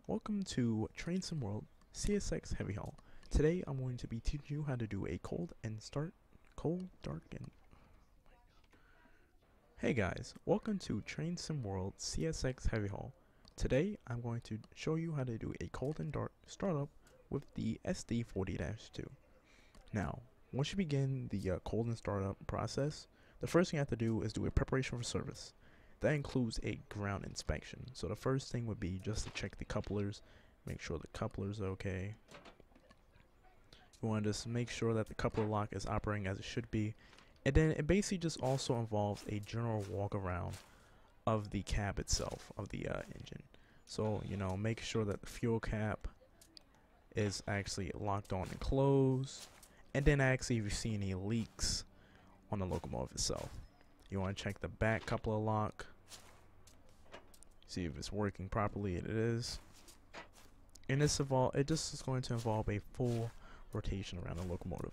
Welcome to Train Sim World CSX Heavy Haul. Today I'm going to be teaching you how to do a cold, dark, and... Hey guys, welcome to Train Sim World CSX Heavy Haul. Today I'm going to show you how to do a cold and dark startup with the SD40-2. Now, once you begin the cold and startup process, the first thing you have to do is do a preparation for service. That includes a ground inspection. So the first thing would be just to check the couplers, make sure the couplers are okay. You want to just make sure that the coupler lock is operating as it should be. And then it basically just also involves a general walk around of the cab itself, of the engine. So, make sure that the fuel cap is actually locked on and closed. And then actually if you see any leaks on the locomotive itself. You want to check the back coupler lock, see if it's working properly. It is. And it just is going to involve a full rotation around the locomotive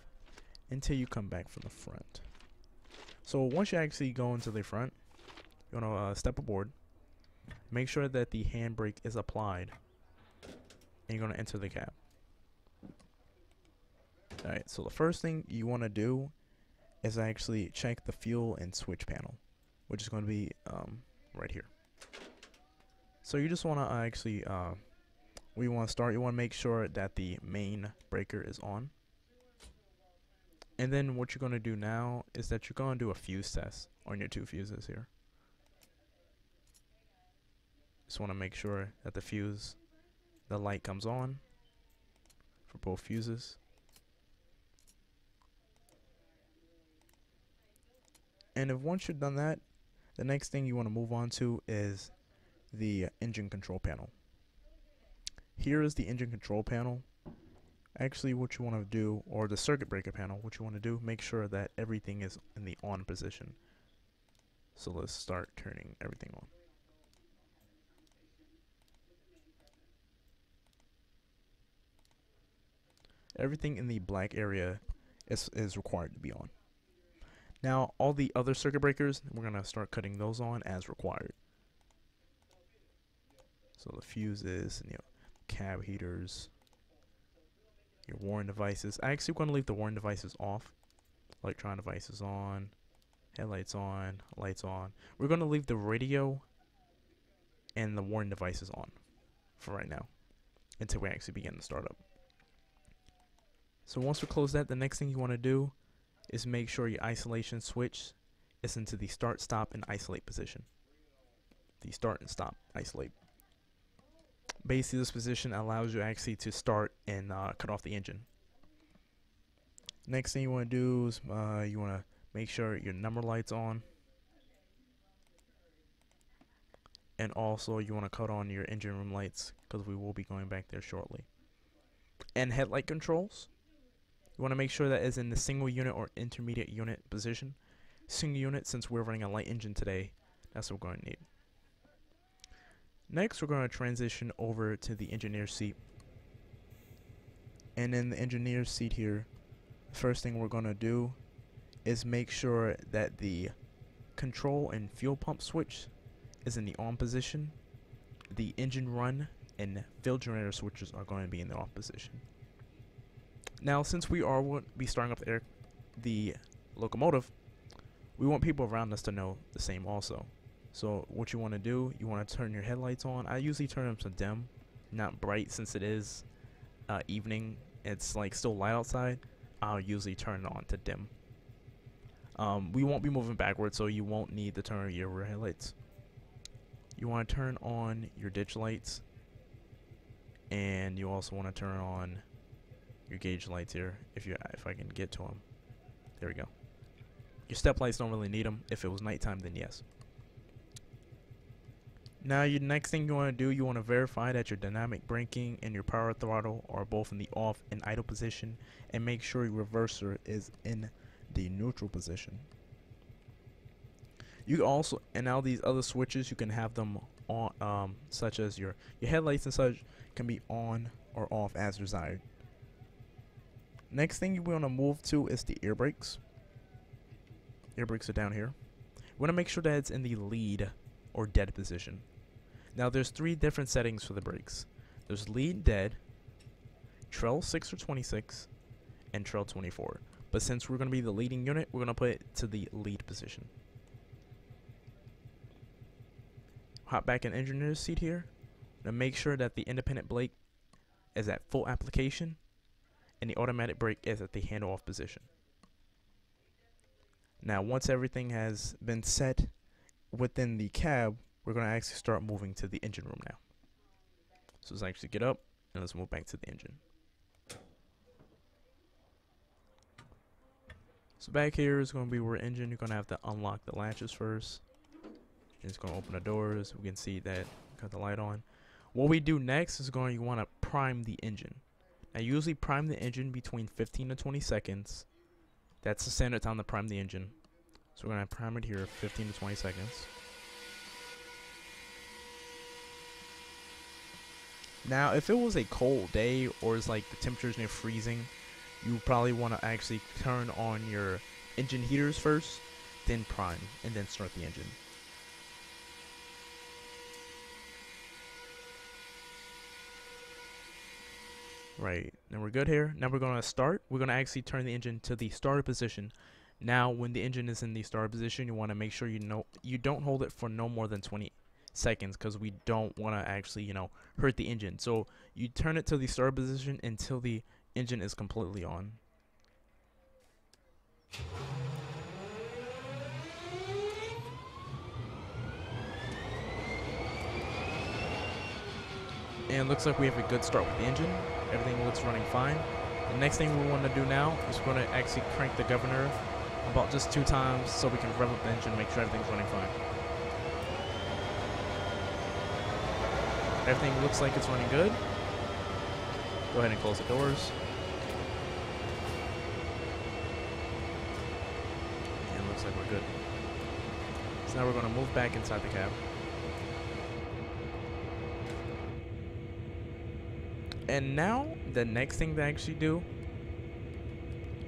until you come back from the front. So once you actually go into the front, you want to step aboard, make sure that the handbrake is applied, and you're going to enter the cab. Alright, so the first thing you want to do is actually check the fuel and switch panel, which is going to be right here. So you just want to actually, you want to make sure that the main breaker is on. And then what you're going to do now is that you're going to do a fuse test on your two fuses here. Just want to make sure that the light comes on for both fuses. And once you've done that, the next thing you want to move on to is the engine control panel. Here is the engine control panel. Actually, what you want to do, or the circuit breaker panel, what you want to do, make sure that everything is in the on position. So let's start turning everything on. Everything in the black area is required to be on. Now, all the other circuit breakers, we're going to start cutting those on as required. So the fuses, and cab heaters, your warning devices. I actually want to leave the warning devices off. Electronic devices on, headlights on, lights on. We're going to leave the radio and the warning devices on for right now until we actually begin the startup. So once we close that, the next thing you want to do is make sure your isolation switch is into the start, stop, and isolate position. The start and stop, isolate. Basically, this position allows you actually to start and cut off the engine. Next thing you want to do is you want to make sure your number light's on. And also you want to cut on your engine room lights because we will be going back there shortly. And headlight controls. You want to make sure that is in the single unit or intermediate unit position. Single unit, since we're running a light engine today, that's what we're going to need. Next, we're going to transition over to the engineer's seat. And in the engineer's seat here, the first thing we're going to do is make sure that the control and fuel pump switch is in the on position. The engine run and fill generator switches are going to be in the off position. Now, since we will be starting up the locomotive, we want people around us to know the same also. So what you want to do, you want to turn your headlights on. I usually turn them to dim, not bright, since it is evening. It's like still light outside. I'll usually turn it on to dim. We won't be moving backwards, so you won't need to turn your rear headlights. You want to turn on your ditch lights, and you also want to turn on your gauge lights here, if I can get to them. There we go. Your step lights don't really need them. If it was nighttime, then yes. Now, your next thing you want to do, you want to verify that your dynamic braking and your power throttle are both in the off and idle position, and make sure your reverser is in the neutral position. You also, and now these other switches, you can have them on, such as your headlights and such can be on or off as desired. Next thing you want to move to is the air brakes. Air brakes are down here. You want to make sure that it's in the lead or dead position. Now there's three different settings for the brakes. There's lead dead, trail 6 or 26, and trail 24. But since we're going to be the leading unit, we're going to put it to the lead position. Hop back in engineer's seat here. Now make sure that the independent brake is at full application and the automatic brake is at the handoff position. Now once everything has been set within the cab, we're going to actually start moving to the engine room now. So let's actually get up and let's move back to the engine. So back here is going to be where engine. You're going to have to unlock the latches first. It's going to open the doors. We can see that got the light on. What we do next is you want to prime the engine. Now usually prime the engine between 15 to 20 seconds. That's the standard time to prime the engine. So we're going to prime it here 15 to 20 seconds. Now if it was a cold day or it's like the temperature's near freezing, you probably want to actually turn on your engine heaters first, then prime, and then start the engine. Right, now we're good here. Now we're going to start. We're going to actually turn the engine to the starter position. Now when the engine is in the starter position, you want to make sure you don't hold it for no more than 20 seconds because we don't want to actually, hurt the engine. So you turn it to the starter position until the engine is completely on. And it looks like we have a good start with the engine. Everything looks running fine. The next thing we want to do now is we're going to actually crank the governor about just 2 times so we can rev up the engine and make sure everything's running fine. Everything looks like it's running good. Go ahead and close the doors. And it looks like we're good. So now we're going to move back inside the cab. And now the next thing to actually do,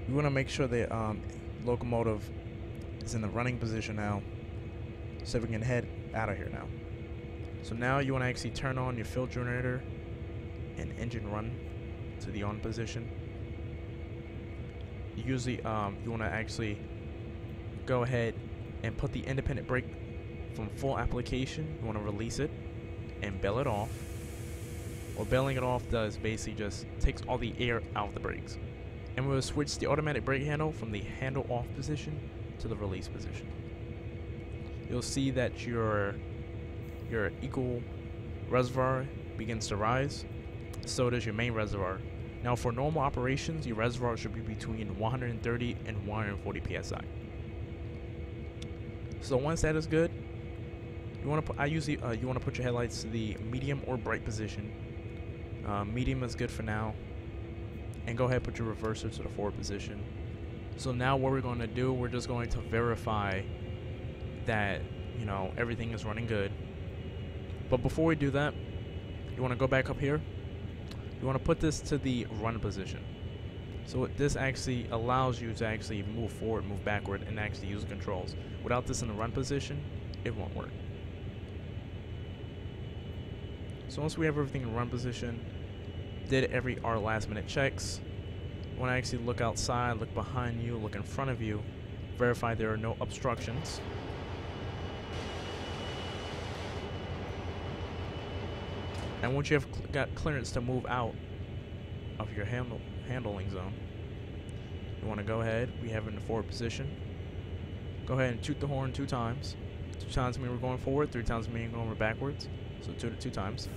we want to make sure the locomotive is in the running position now, so we can head out of here now. So now you want to actually turn on your fuel generator and engine run to the on position. Usually you want to actually go ahead and put the independent brake from full application. You want to release it and bail it off. What bailing it off does basically just takes all the air out of the brakes. And we'll switch the automatic brake handle from the handle off position to the release position. You'll see that your equal reservoir begins to rise. So does your main reservoir. Now for normal operations, your reservoir should be between 130 and 140 psi. So once that is good, you want to put you want to put your headlights to the medium or bright position. Medium is good for now, and go ahead and put your reverser to the forward position. So now what we're going to do, we're just going to verify that everything is running good. But before we do that, you want to go back up here. You want to put this to the run position. So this actually allows you to actually move forward, move backward, and actually use the controls. Without this in the run position, it won't work. So once we have everything in run position, did our last minute checks. You want to actually look outside, look behind you, look in front of you, verify there are no obstructions. And once you have got clearance to move out of your handling zone, you want to go ahead. We have it in the forward position. Go ahead and toot the horn 2 times. 2 times mean we're going forward, 3 times mean we're going backwards. So toot it 2 times.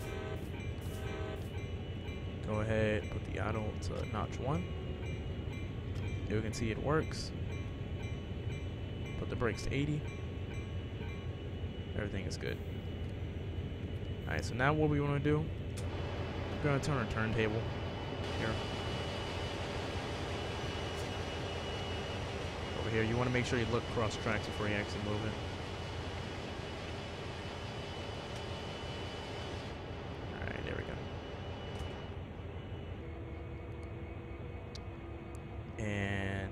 Go ahead, put the idle to notch 1. You can see it works. Put the brakes to 80. Everything is good. Alright, so now what we want to do, we're going to turn our turntable here. Over here, you want to make sure you look cross tracks before you actually move it. Alright, there we go. And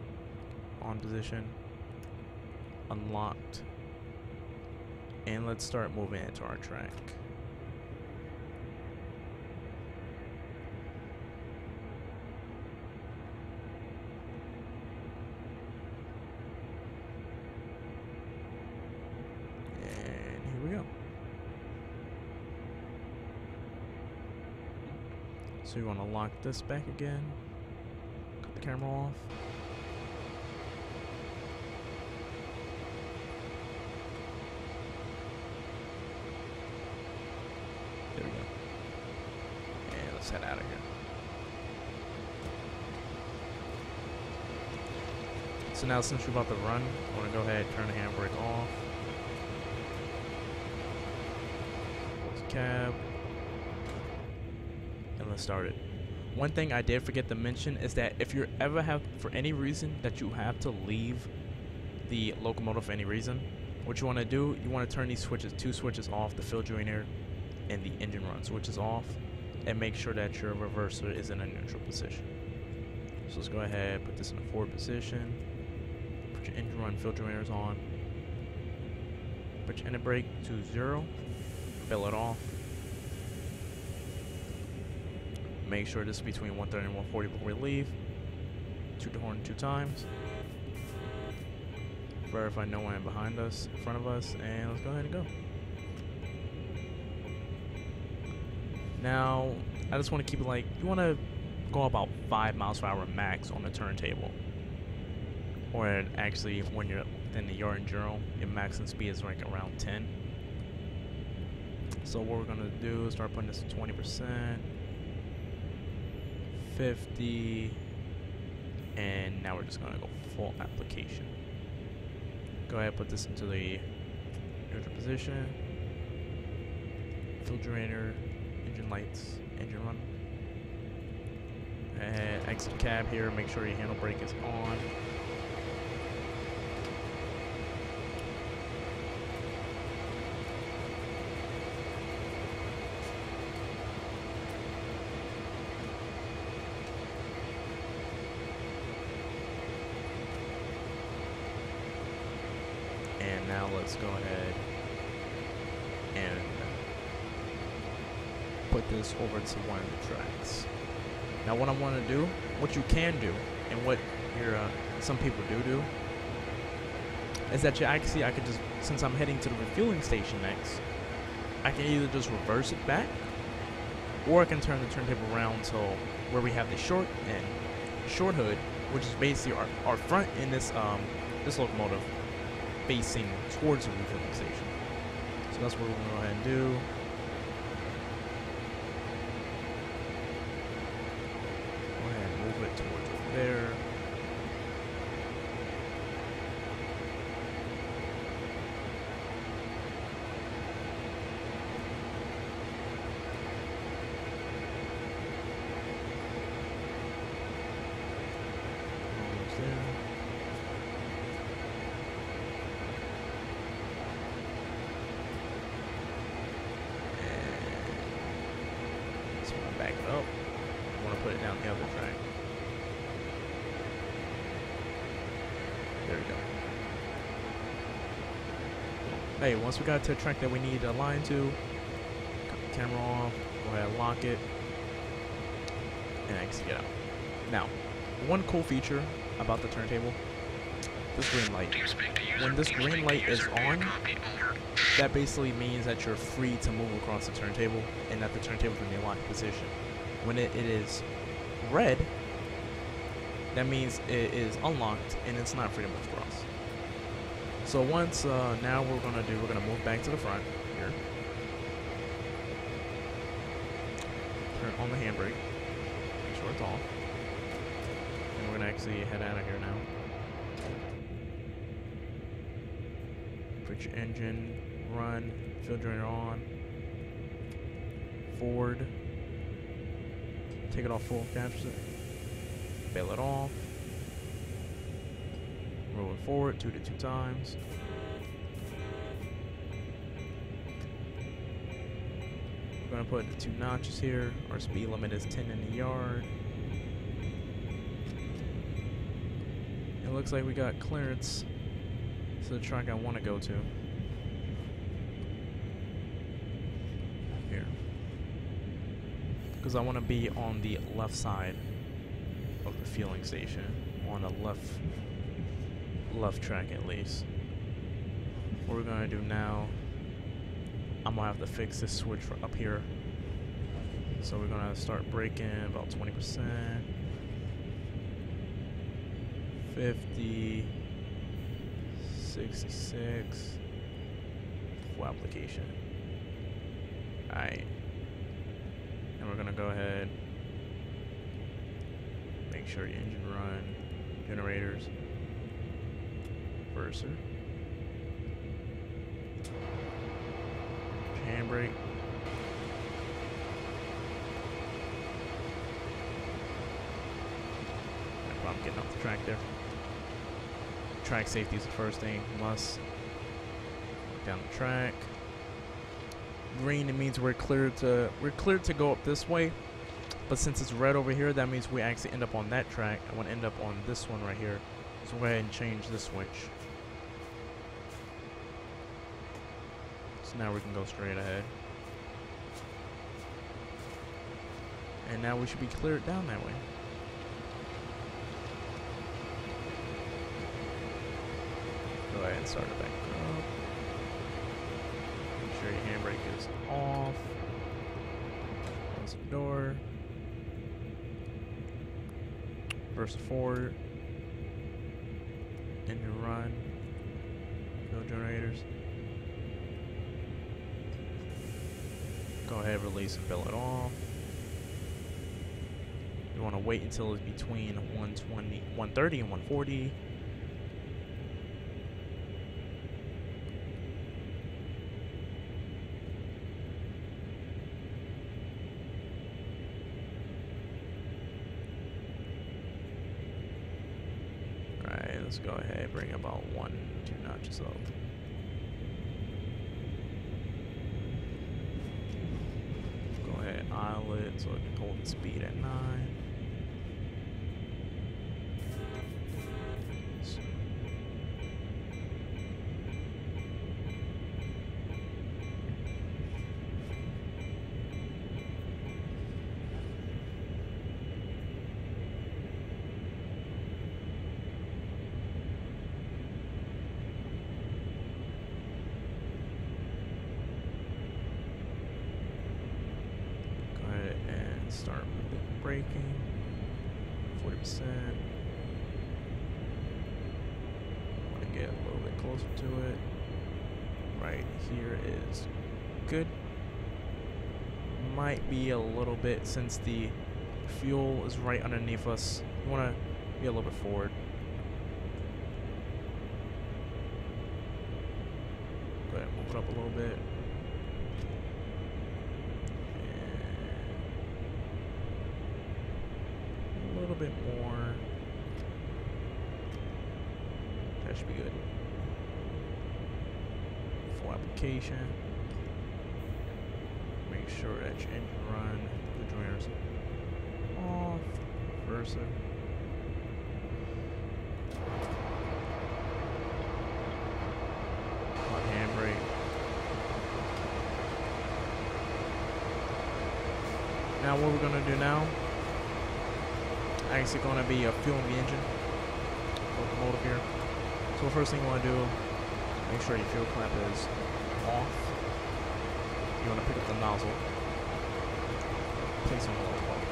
on position, unlocked. And let's start moving into our track. So you want to lock this back again. Cut the camera off. There we go. And let's head out of here. So now since we're about to run, I want to go ahead and turn the handbrake off. Close the cab. And let's start it. One thing I did forget to mention is that if you ever have, for any reason, that you have to leave the locomotive for any reason, what you want to do, you want to turn these switches, two switches off, the fuel joiner and the engine run switches off, and make sure that your reverser is in a neutral position. So let's go ahead, put this in a forward position, put your engine run fuel joiners on, put your inner brake to 0, fill it off. Make sure this is between 130 and 140 before we leave. Toot the horn 2 times. Verify no one behind us, in front of us, and let's go ahead and go. Now, I just want to keep it like, you want to go about 5 miles per hour max on the turntable. Or actually, when you're in the yard enduro, your maximum speed is like around 10. So what we're going to do is start putting this to 20%. 50, and now we're just gonna go full application. Go ahead, put this into the neutral position. Fuel drainer, engine lights, engine run. And exit cab here. Make sure your handle brake is on. And now let's go ahead and put this over to one of the tracks. Now what I want to do, what you can do, and what your some people do, is that I could just, since I'm heading to the refueling station next, I can either just reverse it back, or I can turn the turntable around to where we have the short hood, which is basically our front in this this locomotive, facing towards the refueling station. So that's what we're going to go ahead and do. Go ahead and move it towards over there. Almost there. Back it up. I want to put it down the other track. There we go. Hey, once we got to the track that we need to align to, cut the camera off, go ahead and lock it, and exit it out. Now, one cool feature about the turntable, this green light. When this green light is on, that basically means that you're free to move across the turntable and that the turntable is in the locked position. When it is red, that means it is unlocked and it's not free to move across. So once, now we're going to move back to the front here. Turn on the handbrake. Make sure it's off. And we're going to actually head out of here now. Put your engine, run, fuel drainer on, forward, take it off full capacity, bail it off, roll it forward 2 to 2 times, we're going to put the 2 notches here. Our speed limit is 10 in the yard. It looks like we got clearance to the track I want to go to. Here. Because I want to be on the left side of the fueling station. On the left track at least. What we're going to do now, I'm going to have to fix this switch for up here. So we're gonna start braking about 20%, 50, 66, full application. Alright. And we're gonna go ahead, make sure your engine run, generators, reverser, handbrake. I'm getting off the track there. Track safety is the first thing, must. Down the track. Green, it means we're cleared to go up this way. But since it's red over here, that means we actually end up on that track. I want to end up on this one right here. So go ahead and change the switch. So now we can go straight ahead. And now we should be cleared down that way. Go ahead and start it back up. Make sure your handbrake is off. Close the door. Reverse forward. Engine run. Fuel generators. Go ahead, release and fill it off. You want to wait until it's between 130 and 140. Alright, let's go ahead, bring about 1-2 notches up. Go ahead, idle it so it can hold the speed at 9. Start braking, 40%. Want to get a little bit closer to it. Right here is good. Might be a little bit, since the fuel is right underneath us. You want to be a little bit forward. Go ahead, move it up a little bit. A little bit more. That should be good. Full application. Make sure that your engine run, the generators off, versa. On handbrake. Now what we're gonna do now, actually going to be fueling the engine, locomotive here. So the first thing you want to do, make sure your fuel clamp is off. You want to pick up the nozzle, place it on the low pump.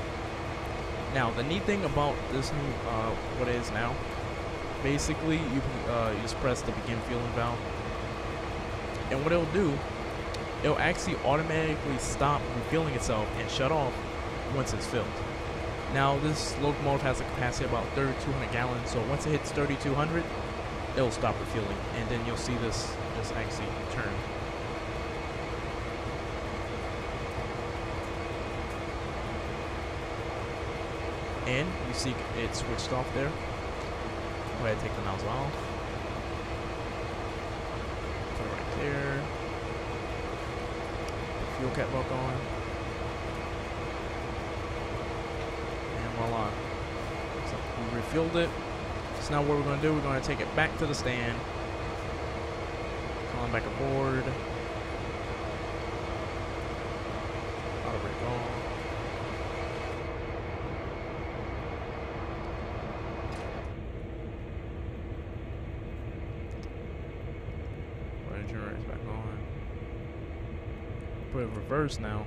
Now the neat thing about this new, what it is now, basically you just press the begin fueling valve, and what it'll do, it'll actually automatically stop refueling itself and shut off once it's filled. Now this locomotive has a capacity of about 3,200 gallons, so once it hits 3,200, it'll stop refueling, and then you'll see this actually turn. And you see it switched off there. Go ahead and take the nozzle off. Put it right there. Fuel cap lock on. Voila. So we refilled it. So now what we're going to do, we're going to take it back to the stand. Come on back aboard. Auto brake on. Put the generators back on. Put it in reverse now.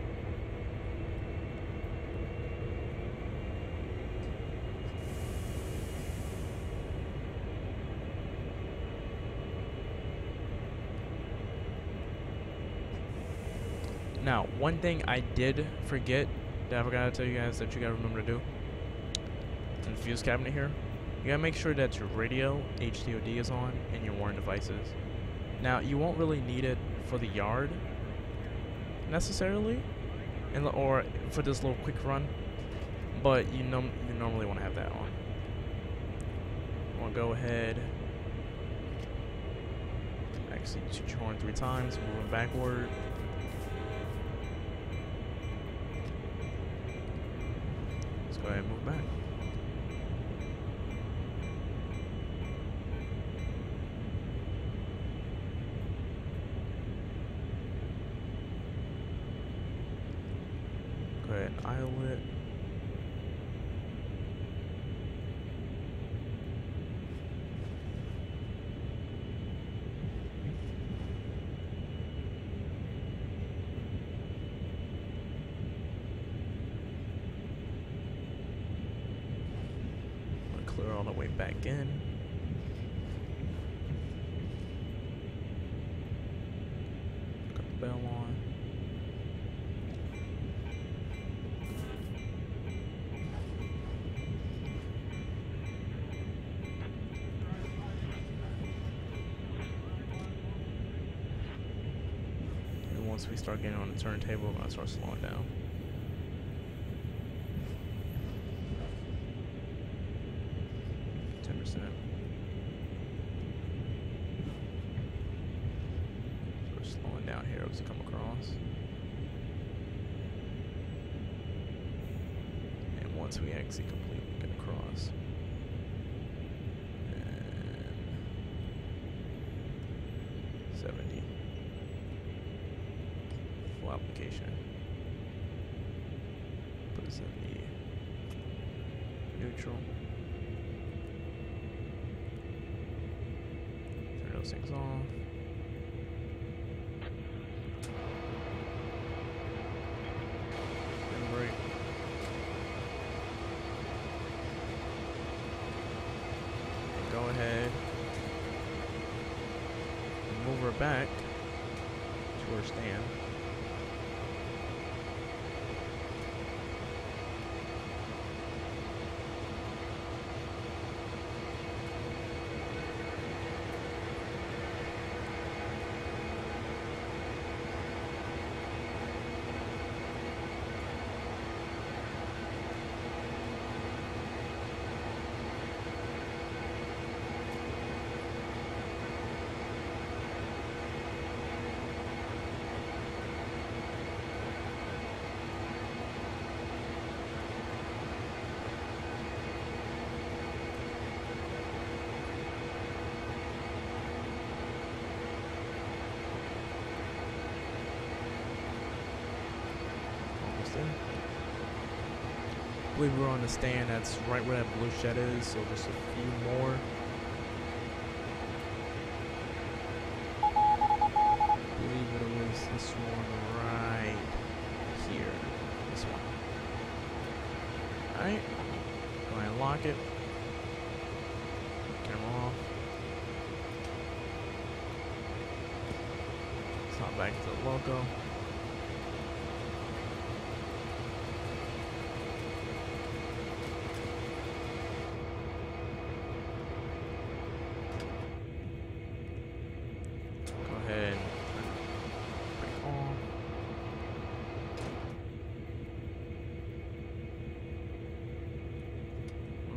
Now, one thing I did forget that I forgot to tell you guys that you gotta remember to do in the fuse cabinet here, you gotta make sure that your radio HDOD is on and your warning devices. Now, you won't really need it for the yard necessarily, or for this little quick run, but you normally want to have that on. You want to go ahead, actually shoot your horn 3 times, moving backward. Let's go ahead and move back. Go ahead and idle it. Clear all the way back in. Got the bell on. And once we start getting on the turntable, we're gonna start slowing down. We're slowing down here as we come across. And once we actually completely get across. And 70. Full application. Put this in the neutral. Those things off. And brake. And go ahead and move her back to her stand. I believe we're on the stand that's right where that blue shed is, so just a few more. I believe it was this one right here. This one. Alright. Go ahead and lock it. Camera off. It's not back to the logo.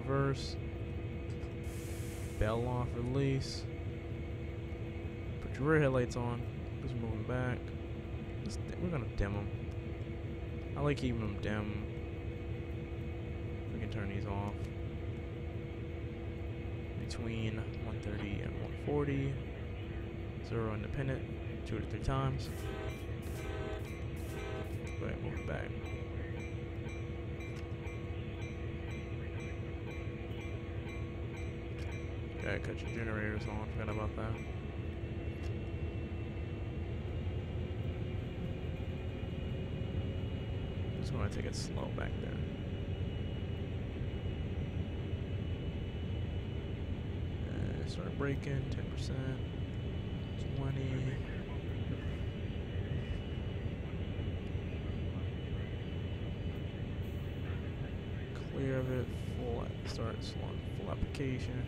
Reverse, bell off, release, put your rear headlights on, just moving back. We're gonna dim them. I like keeping them dim. We can turn these off between 130 and 140. 0 independent, 2 to 3 times. Go ahead and move it back. Gotta cut your generators on, forgot about that. Just gonna take it slow back there. And start braking, 10%, 20, clear of it, start full application.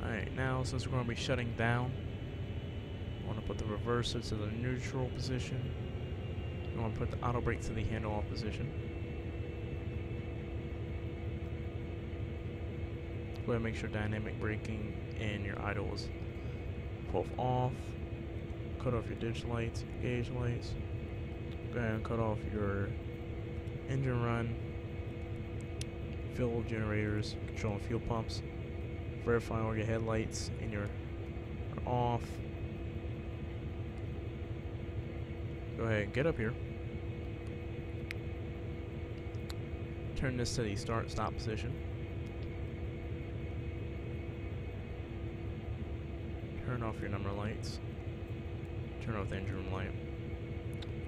Alright, now since we're going to be shutting down, I want to put the reverser to the neutral position. I'm going to put the auto brake to the handle off position. Go ahead and make sure dynamic braking and your idle is both off. Cut off your ditch lights, gauge lights. Go ahead and cut off your engine run, fuel generators, controlling fuel pumps. Verify all your headlights and are off. Go ahead and get up here. Turn this to the start-stop position. Turn off your number lights. Turn off the engine room light.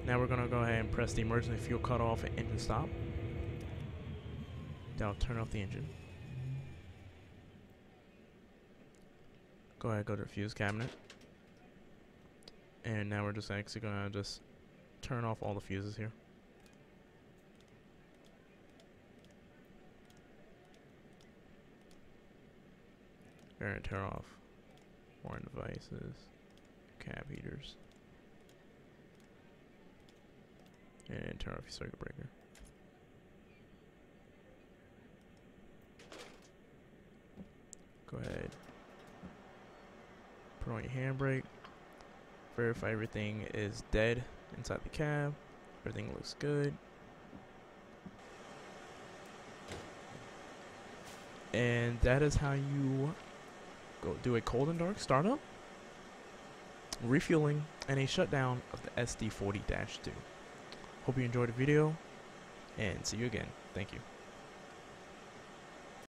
Now we're going to go ahead and press the emergency fuel cutoff and engine stop. That'll turn off the engine. Go ahead, go to the fuse cabinet. And now we're just actually going to just turn off all the fuses here. We're going to turn off warning devices, cab heaters, and turn off your circuit breaker. Go ahead, put on your handbrake, verify everything is dead inside the cab, everything looks good. And that is how you go do a cold and dark startup, refueling, and a shutdown of the SD40-2. Hope you enjoyed the video, and see you again. Thank you.